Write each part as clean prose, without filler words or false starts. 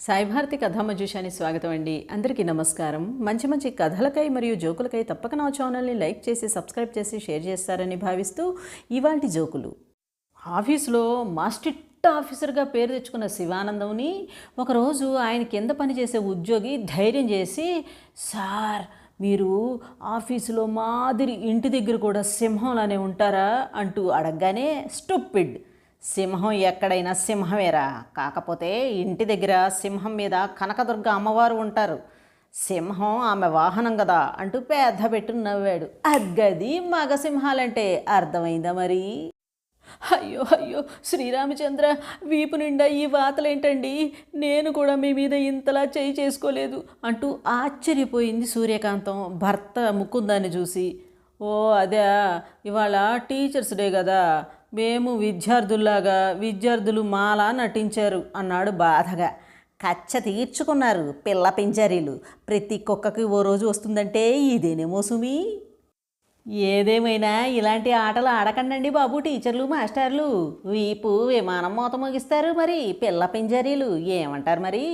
సాయి భారతి కథామజుషాని స్వాగతం అండి. అందరికీ నమస్కారం. మంచి మంచి కథలకై మరియు జోకులకై తప్పక నా ఛానల్ని లైక్ చేసి సబ్స్క్రైబ్ చేసి షేర్ చేస్తారని భావిస్తూ ఇవాల్టి జోకులు. ఆఫీసులో మాస్టిట్ ఆఫీసర్గా పేరు తెచ్చుకున్న శివానందంని ఒకరోజు ఆయన కింద పనిచేసే ఉద్యోగి ధైర్యం చేసి, సార్ మీరు ఆఫీసులో మాదిరి ఇంటి దగ్గర కూడా సింహంలానే ఉంటారా అంటూ అడగగానే, స్టూపిడ్, సింహం ఎక్కడైనా సింహమేరా, కాకపోతే ఇంటి దగ్గర సింహం మీద కనకదుర్గ అమ్మవారు ఉంటారు, సింహం ఆమె వాహనం కదా అంటూ పెద్ద పెట్టు నవ్వాడు. అగ్గది మగ సింహాలంటే, అర్థమైందా మరి? అయ్యో అయ్యో శ్రీరామచంద్ర, వీపు నిండా ఈ వాతలేంటండి, నేను కూడా మీ మీద ఇంతలా చేయి చేసుకోలేదు అంటూ ఆశ్చర్యపోయింది సూర్యకాంతం భర్త ముకుందాన్ని చూసి. ఓ అదే, ఇవాళ టీచర్స్ డే కదా, మేము విద్యార్థుల్లాగా విద్యార్థులు మాలా నటించారు అన్నాడు బాధగా. కచ్చ తీర్చుకున్నారు పిల్ల పింజరీలు, ప్రతి కుక్కకి ఓ రోజు వస్తుందంటే ఇదేనేమో సుమి. ఏదేమైనా ఇలాంటి ఆటలు ఆడకండి బాబు టీచర్లు మాస్టర్లు, వీపు విమానం మోత మోగిస్తారు మరి పిల్ల పింజరీలు, ఏమంటారు మరి?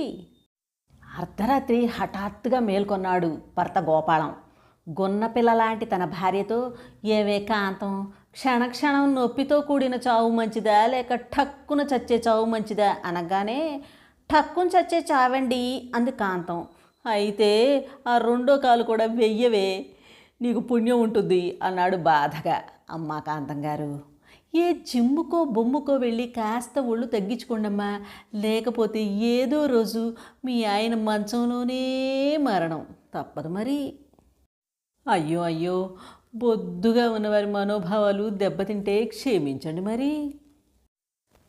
అర్ధరాత్రి హఠాత్తుగా మేల్కొన్నాడు భర్త గోపాలం. గొన్నపిల్ల లాంటి తన భార్యతో, ఏవే కాంతం, క్షణక్షణం నొప్పితో కూడిన చావు మంచిదా లేక ఠక్కున చచ్చే చావు మంచిదా అనగానే, ఠక్కున చచ్చే చావండి అంది కాంతం. అయితే ఆ రెండో కాలు కూడా వెయ్యవే, నీకు పుణ్యం ఉంటుంది అన్నాడు బాధగా. అమ్మా కాంతం గారు, ఏ జిమ్ముకో బొమ్ముకో వెళ్ళి కాస్త ఒళ్ళు తగ్గించుకోండమ్మా, లేకపోతే ఏదో రోజు మీ ఆయన మంచంలోనే మరణం తప్పదు మరి. అయ్యో అయ్యో, బొద్దుగా ఉన్నవారి మనోభావాలు దెబ్బతింటే క్షమించండి మరి.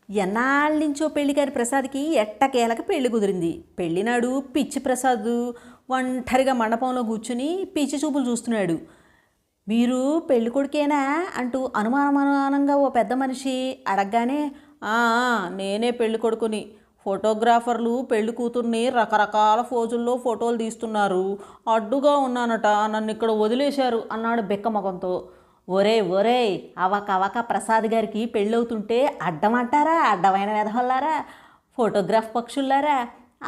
ఎన్నాళ్ళ నుంచో పెళ్ళికారి ప్రసాద్కి ఎట్టకేలకు పెళ్లి కుదిరింది. పెళ్ళినాడు పిచ్చి ప్రసాద్ ఒంటరిగా మండపంలో కూర్చుని పిచ్చి చూపులు చూస్తున్నాడు. మీరు పెళ్లి కొడుకేనా అంటూ అనుమానంగా ఓ పెద్ద మనిషి అడగగానే, నేనే పెళ్లి కొడుకుని, ఫోటోగ్రాఫర్లు పెళ్లి కూతుర్ని రకరకాల ఫోజుల్లో ఫోటోలు తీస్తున్నారు, అడ్డుగా ఉన్నానట, నన్ను ఇక్కడ వదిలేశారు అన్నాడు బిక్కమొఖంతో. ఒరే అవక ప్రసాద్ గారికి పెళ్ళవుతుంటే అడ్డమంటారా, అడ్డమైన వెధవల్లారా, ఫోటోగ్రాఫ్ పక్షుల్లారా,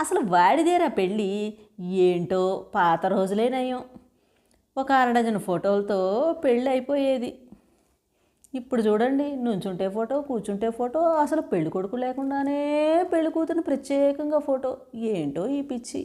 అసలు వాడిదేరా పెళ్ళి, ఏంటో పాత రోజులే నయం, ఒక అరడజను ఫోటోలతో పెళ్ళి అయిపోయేది. ఇప్పుడు చూడండి, నుంచుంటే ఫోటో, కూర్చుంటే ఫోటో, అసలు పెళ్లి కొడుకు లేకుండానే పెళ్లి కూతురిని ప్రత్యేకంగా ఫోటో, ఏంటో ఈ పిచ్చి.